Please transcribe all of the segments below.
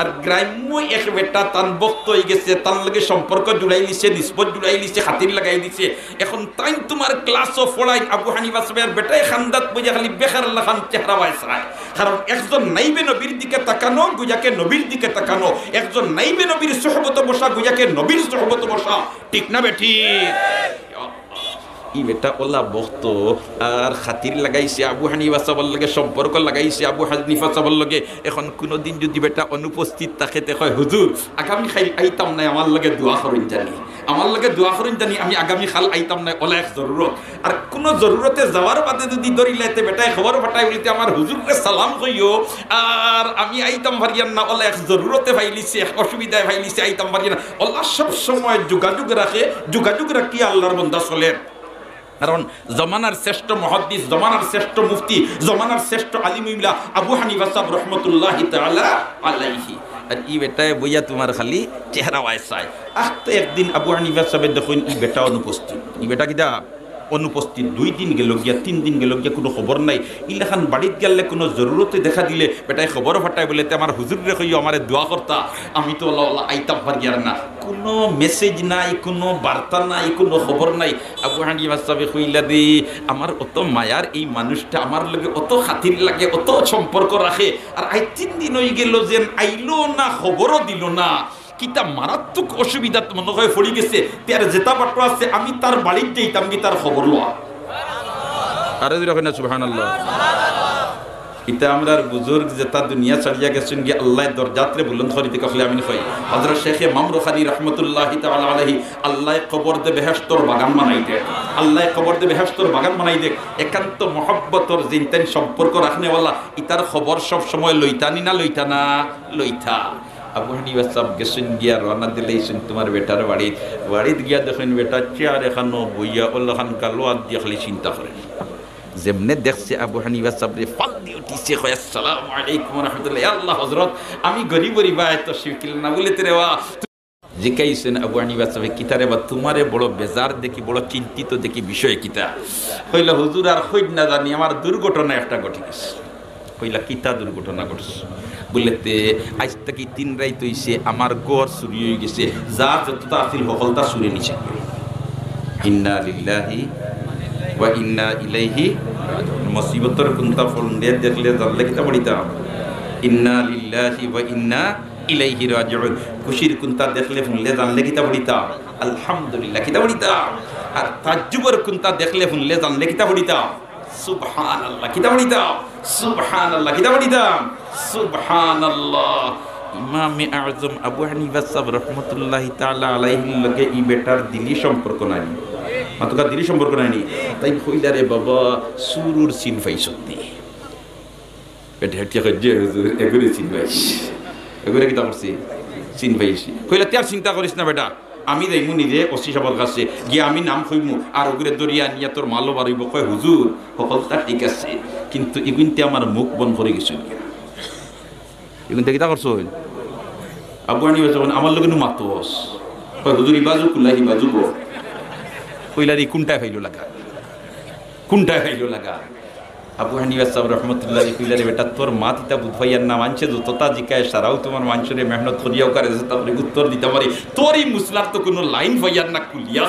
আর গ্রাম্য এক বেটা তান বক্ত হয়ে গেছে, তার লগে সম্পর্ক জুড়াই দিছে, নিসবত জুড়াই দিছে, খাতির লাগাই দিছে। এখন তাই তোমার ক্লাসও পড়াই আবু হানিফা সাহেবের বেটাই খান্দাত বুঝে খালি বেকার লাখান চেহারা বাইসায়। কারণ একজন নাইবে নবীর দিকে তাকানো গুজাকে নবীর দিকে তাকানো, একজন নাইবে নবীর সোহবতে বসা গুজাকে নবীর সোহবতে বসা, ঠিক না বেঠি? ই বেটা ওলা বক্ত আর খাতির লাগাইছে আবু হানিফা সাহেবের লগে, সম্পর্ক লাগাইছে আবু হানিফা সাহেবের লগে। এখন কোনোদিন যদি বেটা অনুপস্থিত থাকে তে কয় হুজুর আগামী খাই আইতাম নাই, আমার লগে দোয়া করেন জানি, আমার লগে দোয়া করেন জানি, আমি আগামী খাল আইতাম নাই, ওলা এক জরুরত। আর কোনো জরুরতে যাওয়ার বাদে যদি দরিলাইতে বেটায় খবর ফাটাই বলিতে আমার হুজুরকে সালাম কইও আর আমি আইতাম পারিয়ান না, ওলা এক জরুরতে ফাইলিছে, এক অসুবিধায় ফাইলিছে, আইতাম পারিয়ান না। ওলা সব সময় যোগাযোগ রাখে, যোগাযোগ রাখি আল্লাহর বান্দা চলে। কারণ জমানার শ্রেষ্ঠ মুহাদ্দিস, জমানার শ্রেষ্ঠ মুফতি, জমানার শ্রেষ্ঠ আলিমুল্লাহ আবু হানিফা সাহেব রহমতুল্লাহি তাআলা আলাইহি। আর ই বেটায় বইয়া তোমার খালি চেহারা ওয়াইসায়। আস্তে একদিন আবু হানিফা সাহেব দেখুন ই বেটা অনুপস্থিত। ই বেটা কিটা অনুপস্থিত, 2 দিন গেল গিয়া, 3 দিন গেল গিয়া, কোনো খবর নাই। ইলাখান বাড়িত গেলে কোনো জরুরতে দেখা দিলে বেটায় খবর ফাটাই বলে আমার হুজুর রে কইও আমারে দোয়া করতা, আমি তো ওলা আইতাম পারিয়ার না। কোনো মেসেজ নাই, কোনো বার্তা নাই, কোনো খবর নাই। আবু হানিফা সাহেব কইলা দি আমার অত মায়ার এই মানুষটা আমার লগে অত খাতির লাগে, অত সম্পর্ক রাখে, আর 3 দিন হয়ে গেল যেন আইলো না, খবরও দিল না। কিতা মারাত্মক অসুবিধা মনে হয় পড়ে গেছে, তার যেটা বাটো আছে আমি তার বাড়িতে যাইতাম কি তার খবর লওয়া। আরে রাখেন না সুবহানাল্লাহ। এটা আমরার বুজুর্গ যেটা দুনিয়া ছাড়িয়া গেছেন গিয়ে আল্লাহ দরজাত্রে বুলন্দ করিতে কখলে আমি কই হযরত শেখ ইমাম রুহানি রাহমাতুল্লাহি তাআলা আলাইহি আল্লাহ কবর দে বেহেশতর বাগান বানাই দে, আল্লাহ কবর দে বেহেশতর বাগান বানাই দে। একান্ত মহব্বতর জিনতেন সম্পর্ক রাখনেওয়ালা ইতার খবর সব সময় লইতানি না লইতা না লইতা। আবু হানিফা সাহেব গেছেন গিয়া রওনা দিলেইছেন তোমার বেটার বাড়িত গিয়া দেখেন বেটা চেয়ার এখানো বইয়া ওলাখান কালো আর দিয়া খালি চিন্তা করেন। যেমনে দেখছে আবু হানিফা সাহেবরে ফাল দিয়ে উঠিছে, কয় আসসালামু আলাইকুম ওয়া রাহমাতুল্লাহ। আল্লাহ হযরত আমি গরিবরি বায় তো শিরকিল না বলে তেরে ওয়া জিকাইছেন আবু হানিফা সাহেব কিতারে বা তোমারে বড় বেজার দেখি, বড় চিন্তিত দেখি, বিষয় কিতা? কইলা হুজুর আর কই না জানি আমার দুর্ঘটনা একটা ঘটে গেছে। কইলা কিতা দুর্ঘটনা ঘটছে? বলতে আজ থেকে 3 রাত হইছে আমার গড় চুরি হয়ে গেছে, যা যতটা আছিল সকলটা চুরি নিছে। ইন্না লিল্লাহি ওয়া ইন্না ইলাইহি রাজিউন। মুসিবতর কুনতা ফল দে দেখলে জানলে কিতা পড়িতাম ইন্না লিল্লাহি ওয়া ইন্না ইলাইহি রাজিউন। খুশির কুনতা দেখলে ফুললে জানলে কিতা পড়িতাম আলহামদুলিল্লাহ কিতা পড়িতাম। আর তাজ্জুবের কুনতা দেখলে ফুললে জানলে কিতা পড়িতাম সুবহানাল্লাহ কিতা পড়িতাম সুবহানাল্লাহ কিতা পড়িতাম সুবহানাল্লাহ। ইমামে আযম আবু হানিফা সাহেব রাহমাতুল্লাহি তাআলা আলাইহির লগে ই বেটার দিলি সম্পর্ক নাই, মাতকা দিলি সম্পর্ক নাই। তাই কইলা রে বাবা সুরুর চিন পাইছতি বেটা হেটিয়া কইছে হুজুর এগুরে চিন পাইছি, এগুরে কিতা করছি চিন পাইছি। কইলা তুই আর চিন্তা করিস না বেটা, আমি যাইমু নিজে ওসি সাহেবের কাছে গিয়ে আমি নাম কইমু আর ওগুলো দরিয়া নিয়ে তোর মালও বাড়িব। কয় হুজুর সকলটা ঠিক আছে, কিন্তু এগুনতে আমার মুখ বন্ধ করে গেছে। এগুনতে কিতা করছো? আবু হানিফা যখন আমার লগে মাতোস কয় হুজুর ইবাজু কুল্লাহি বাজুব। কইলারি কোনটায় ফাইলো লাগা, কোনটায় ফাইলো লাগা? আবু হানিফা সাহেব রহমতুল্লাহি কইলারে বেটা তোর মা তিতা বুধভাইয়ার না মানছে যতটা জিকায় সারাও তোমার মানুষের মেহনত করিয়াও করে তারপরে উত্তর দিতে পারি তোরই মুসলার তো কোনো লাইন ভাইয়ার না কুলিয়া।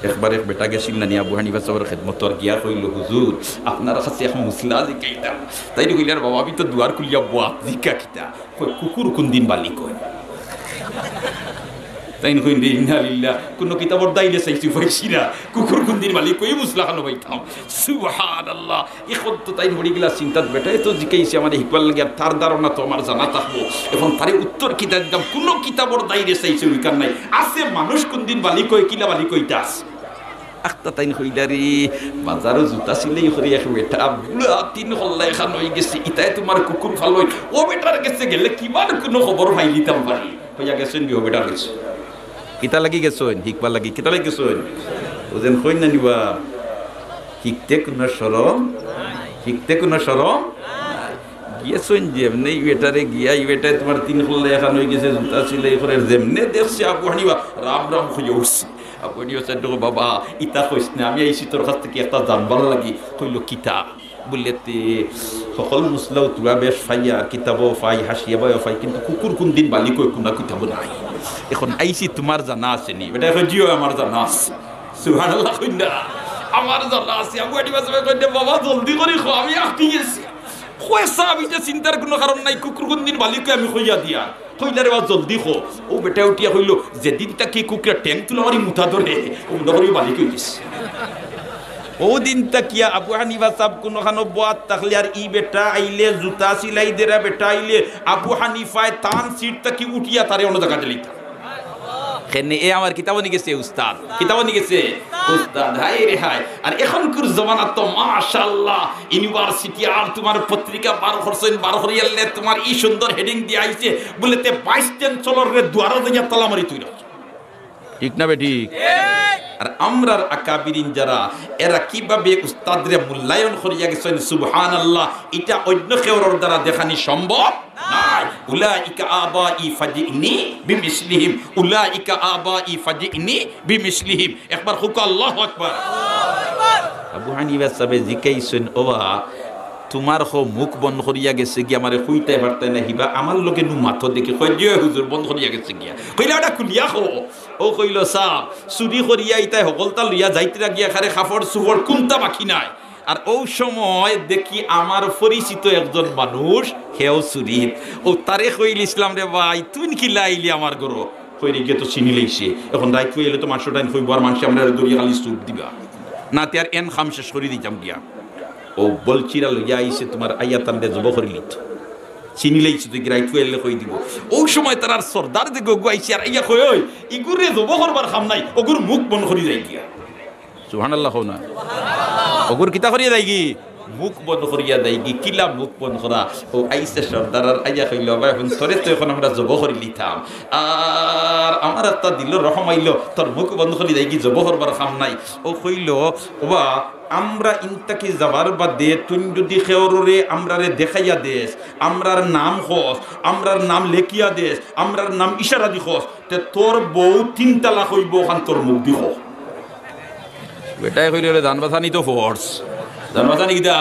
একবার এক বেটা গেছিল না আবু হানিফা সাহেবের খেদমত আর গিয়া কইল হুজুর আপনার কাছে এখন মুসলা জিকাইতাম। তাই কইলার বাবা আমি তো দুয়ার কুলিয়া বাপ জিকা কিতা কই কুকুর কোন দিন বালি কয়। তাই কই ইন্নালিল্লাহ কোন কিতাবর দাইলে চাইছি পাইছি না, কুকুর কুন্দির মালিক কই মুসলা খানো পাইতাম সুবহানাল্লাহ। এখন তো তাই মরি গেলা চিন্তাত বেটাই তো জিকাইছে আমার হিকবাল লাগে তার ধারণা তো আমার জানা থাকবো। এখন তারে উত্তর কিতা দিতাম, কোন কিতাবর দাইলে চাইছে ওইখান নাই আছে মানুষ কোনদিন বালি কই কিলা বালি কইতা আছে। আখতা তাই কইলারি বাজারও জুতা সিলেই করে এক বেটা বুড়া 3 হল্লা এখান হয়ে গেছে ইতাই তোমার কুকুর ফালই ও বেটার কাছে গেলে কিবার কোনো খবর পাই দিতাম পারি হইয়া গেছেন বিও বেটার কাছে কিতা লাগি গেছেন হিকবা লাগি কিতা লাগি গেছেন ওজেন কই না নিবা হিকতে কোন শরম হিকতে কোন শরম গিয়েছেন যেমনি বেটারে গিয়া বেটায় তোমার 3 হল্লা এখান হয়ে গেছে জুতা সিলেই করে যেমনি দেখছে আবু হানিফা রাম রাম হয়ে উঠছে। আপনি বাবা ইতা কইস না আমি আইসি তোর কাছ থেকে একটা জানবার লাগি। কইল কিতা বললেতে সকল মুসলাও তুলা বেশ ফাইয়া কিতাবও ফাই হাসিয়া বয় ফাই কিন্তু কুকুর কোন দিন বালি কই কোনা কিতাব নাই এখন আইসি তোমার জানা আছে নি বেটা এখন জিও আমার জানা আছে সুবহানাল্লাহ কইনা আমার জানা আছে আবু হানিফা সাহেব কইতে বাবা জলদি করে খো আমি আটকে গেছি কয়সা আমি যে চিন্তার কোনো কারণ নাই কুকুর কোন দিন বালি কই আমি কইয়া দিয়া কইলারে বা জলদি খো ও বেটা উঠিয়া কইলো যেদিন তাকে কুকুরা ট্যাঙ্ক তুলা মারি মুঠা ধরে ও নগরি বালি কই গেছে ও দিন তাকিয়া আবু হানিফা সাহেব কোনখানো বাত তাকলে আর ই বেটা আইলে জুতা সিলাই দেরা বেটা আইলে আবু হানিফায় তান সিট তাকি উঠিয়া তারে অন্য জায়গা দিলিতা খেনে এ আমার কিতাব নি গেছে উস্তাদ কিতাব নি গেছে উস্তাদ হাই রে হাই আর এখনকার জামানা তো মাশাআল্লাহ ইউনিভার্সিটি আর তোমার পত্রিকা 12 হরিয়ালে তোমার ই সুন্দর হেডিং দি আইছে বলেতে 22 চ্যান্সেলর রে দুয়ারে দিয়া তালা মারি তুইরা ঠিক না বেটি আর আমরার আকাবিরিন যারা এরা কিভাবে উস্তাদরে মূল্যায়ন করিয়া গেছেন সুবহানাল্লাহ এটা অন্য কেউর দ্বারা দেখানি সম্ভব নাই উলাইকা আবাই ফাজিনি বিমিসলিহিম উলাইকা আবাই ফাজিনি বিমিসলিহিম একবার হুক আল্লাহু আকবার আবু হানিফা সাহেব জিকাইছেন ওবা তোমার হো মুখ বন্ধ করিয়া গেছে গিয়া আমারে কইতে পারতে না হিবা আমার লগে নু মাথা দেখে কই যে হুজুর বন্ধ করিয়া গেছে গিয়া কইলা ওটা খুলিয়া খো ও কইলো সাহ চুরি করিয়া ইতাই সকলতা লইয়া যাইতরা গিয়া খারে কাপড় চুপড় কোনটা বাকি নাই আর ও সময় দেখি আমার পরিচিত একজন মানুষ হেও চুরি ও তারে কইল ইসলাম রে ভাই তুই কি লাইলি আমার গরো কইরে গিয়ে তো চিনি লইছে এখন রাইত কইলে তো মাংসটা কইব আর মানুষ আমরা দরিয়া খালি চুপ দিবা না তে আর এন খাম শেষ করে দিতাম গিয়া ও বলচিরা লইয়া আইছে তোমার আয়াতান দে জব করে লিত চিনি লাইছে তুই রাইট কইলে কই দিব ও সময় তার সর্দার দে গগু আইছে আর আইয়া কই ওই ইগুরে জব করবার খাম নাই ওগুর মুখ বন্ধ করে যাই গিয়া সুবহানাল্লাহ কও না সুবহানাল্লাহ ওগুর কিতা করিয়া যাই কি মুখ বন্ধ করিয়া দেয় কি কিলা মুখ বন্ধ করা ও আইসে সর্দার আর আইয়া কইল ভাই এখন তোরে তো এখন আমরা জব করে লিতাম আর আমার একটা দিল রহম আইলো তোর মুখ বন্ধ করে দেয় কি জব করবার খাম নাই ও কইল ওবা আমরা ইনতাকি যাবার বাদে তুই যদি খেওরে আমরারে দেখাইয়া দেস আমরার নাম খস আমরার নাম লেখিয়া দেস আমরার নাম ইশারা দি খস তে তোর বউ 3 তালাক হইব খান তোর মুখ দি খস বেটাই কইলে জান বাসানি তো ফোর্স জান বাসানি কিটা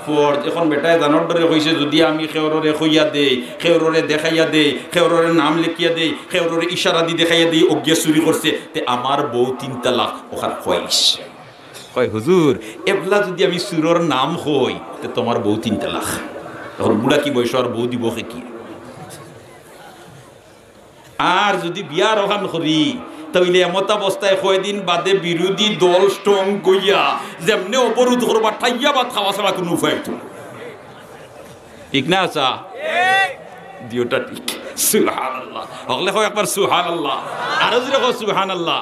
ফোর্স এখন বেটাই জানর ধরে কইছে যদি আমি খেওরে কইয়া দেই খেওরে দেখাইয়া দেই খেওরে নাম লেখিয়া দেই খেওরে ইশারা দি দেখাইয়া দেই অজ্ঞা চুরি করছে তে আমার বউ 3 তালাক ওখান কইস কয় হুজুর এবলা যদি আমি সুরর নাম হই তে তোমার বউ 3 তালাক এখন বুড়া কি বয়স আর বউ দিব কি আর যদি বিয়ার ওখান করি তাইলে এমত অবস্থায় কয়দিন বাদে বিরোধী দল স্ট্রং কইয়া যেমনি অবরোধ করবা ঠাইয়া বা খাওয়া ছাড়া কোনো উপায় ঠিক না আসা দিওটা ঠিক সুবহানাল্লাহ হকলে কয় একবার সুবহানাল্লাহ আরো জোরে কয় সুবহানাল্লাহ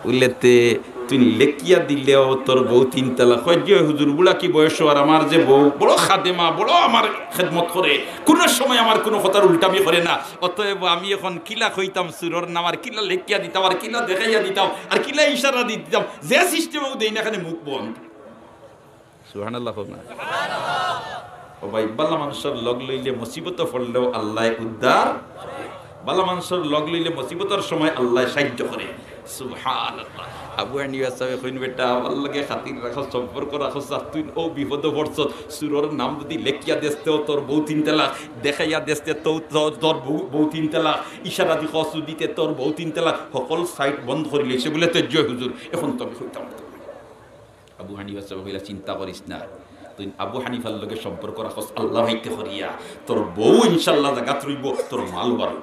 উল্লেতে তুই লেখিয়া দিলেও তোর বউ 3 তালাক কয় যে হুজুর বুড়া কি বয়স আর আমার যে বউ বড় খাদেমা বড় আমার খেদমত করে কোনো সময় আমার কোনো কথার উল্টামি করে না অতএব আমি এখন কিলা কইতাম সুরর নাম আর কিলা লেখিয়া দিতাম আর কিলা দেখাইয়া দিতাম আর কিলা ইশারা দিতাম যে সিস্টেমেও দেই না এখানে মুখ বন্ধ সুবহানাল্লাহ না ও ভাই বালা মানুষের লগ লইলে মুসিবত পড়লেও আল্লাহ উদ্ধার বালা মানুষের লগ লইলে মুসিবতের সময় আল্লাহ সাহায্য করে সুবহানাল্লাহ আবু হানিফা সাহেব কইন বেটা আমার লগে খাতির রাখো সম্পর্ক রাখো তুই ও বিপদ পড়ছ সুরর নাম যদি লেখিয়া দেস্তে তোর বউ 3 তালাক দেখাইয়া দেস্তে তো তোর বউ 3 তালাক ইশারা দি খস দিতে তোর বউ 3 তালাক সকল সাইট বন্ধ করে লইছে বলে তো জয় হুজুর এখন তো আমি কইতাম আবু হানিফা সাহেব কইলা চিন্তা করিস না তুই আবু হানিফার লগে সম্পর্ক রাখো আল্লাহ হইতে করিয়া তোর বউ ইনশাআল্লাহ জাগাত রইব তোর মাল বাড়ব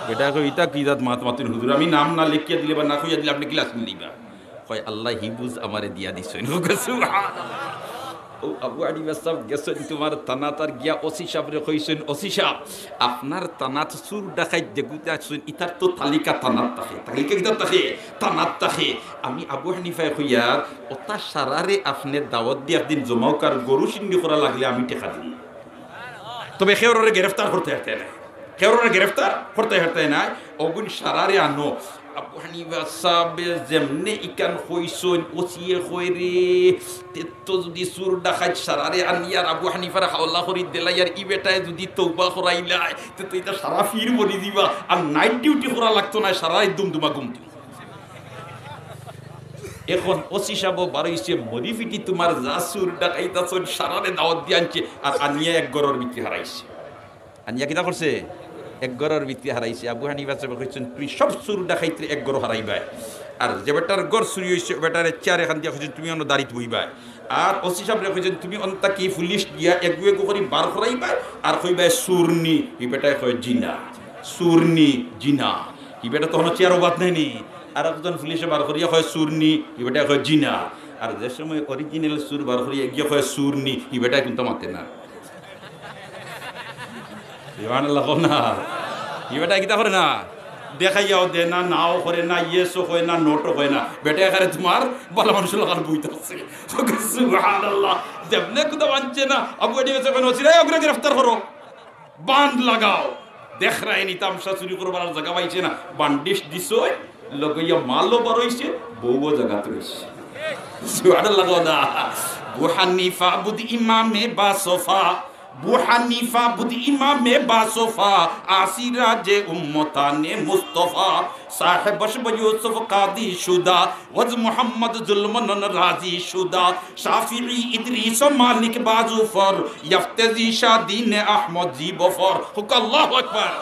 বেটা কই ইতা কি জাত মাত মাতিন হুজুর আমি নাম না লিখিয়া দিলে বা না কইয়া দিলে আপনি ক্লাস নিবা কয় আল্লাহ হিবুজ আমারে দিয়া দিছেন সুবহানাল্লাহ ও আবু হানিফা সাহেব গেছেন তোমার তানাতার গিয়া ওসি সাহেবরে কইছেন ওসি সাহেব আপনার তানাত সুর দেখাই যেগুতা আছেন ইতার তো তালিকা তানাত থাকে তালিকা কিতা থাকে তানাত থাকে আমি আবু হানিফা কইয়া ওতা সারারে আপনি দাওয়াত দি একদিন জমাও কার গরু সিন্দি করা লাগলে আমি টাকা দিই তবে খেওরে গ্রেফতার করতে হতে না খেওরে গ্রেফতার করতে হতে না ওগুন সারারে আনো আবু হানিফা সাহেব যেমনে ইকান কইছেন ওসিয়ে কইরে তো যদি সুর দেখাই সারারে আনিয়ার আবু হানিফার হাওলা করি দিলা ইয়ার ই বেটায় যদি তওবা করাইলাই তো এটা সারা ফির বলি দিবা আর নাইট ডিউটি করা লাগতো না সারা দুমদুমা ঘুমতি এখন ওসি সাহেব বারোইছে মরিফিটি তোমার জাসুর ডাকাইতাছ সারারে দাওয়াত দিয়ে আনছে আর আনিয়া এক গরর বিক্রি হারাইছে আনিয়া কিনা করছে এক গরর বিক্রি হারাইছে আবু হানিফা সাহেব কইছেন তুই সব সুর ডাকাইতে এক গর হারাইবাই আর যে বেটার গর চুরি হয়েছে বেটারে চেয়ার এখান দিয়ে কইছেন তুমি অন্য দাঁড়িয়ে বইবাই আর ওসি সাহেব কইছেন তুমি অন্তা কি পুলিশ দিয়া এগু এগু করে বার করাইবাই আর কইবাই সুরনি ই বেটায় কয় জিনা সুরনি জিনা ই বেটা তখন চেয়ারও বাদ নেয়নি আর একজন পুলিশে বার করিয়া কয় সুরনি ই বেটায় কয় জিনা আর যে সময় অরিজিনাল সুর বার করিয়া গিয়ে কয় সুরনি ই বেটায় কিন্তু মাতে না না ই বেটায় কিতা করে না দেখাইয়াও দে না নাও করে না ইয়েসও হয় না নোটও হয় না বেটা এখানে তোমার ভালো মানুষের লাগার বইতেছে সুবহানাল্লাহ যেমনে কুদা বানছে না আবু এডি বেছে কোন ওসিরা ওগরে গ্রেফতার করো বান্ড লাগাও দেখ রায়নি তামসা চুরি করবার জায়গা পাইছে না বান্ডিশ দিছই লগইয়া মালও বার হইছে বউও জায়গাতে রইছে সুবহানাল্লাহ না আবু হানিফা বুদ ইমামে বাসফা আবু হানিফা বুদ ইমামে বাসফা আসিরাজে উম্মতানে মুস্তাফা সাহেব ইউসুফ কাদি শুদা ওয়াজ মুহাম্মদ জুলমান রাজি শুদা শাফিঈ ইদরিস মালিক বাজুফর ইফতাজি শাদিন আহমদ জিবফর হুক আল্লাহু আকবার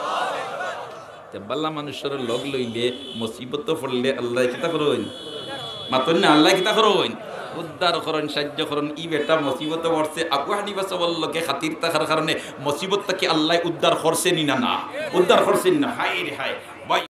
বাল্লা মানুষের লগ লইলে মুসিবত পড়লে আল্লাহ কিতা করুন মাতন না আল্লাহ কিতা করুন উদ্ধার করুন সাহায্য করুন ই বেটা মুসিবত পড়ছে আবু হানিফা সাল্লাল্লাহু খাতির থাকার কারণে মুসিবতটাকে আল্লাহ উদ্ধার করছেন না উদ্ধার করছেন না হায় রে হায় ভাই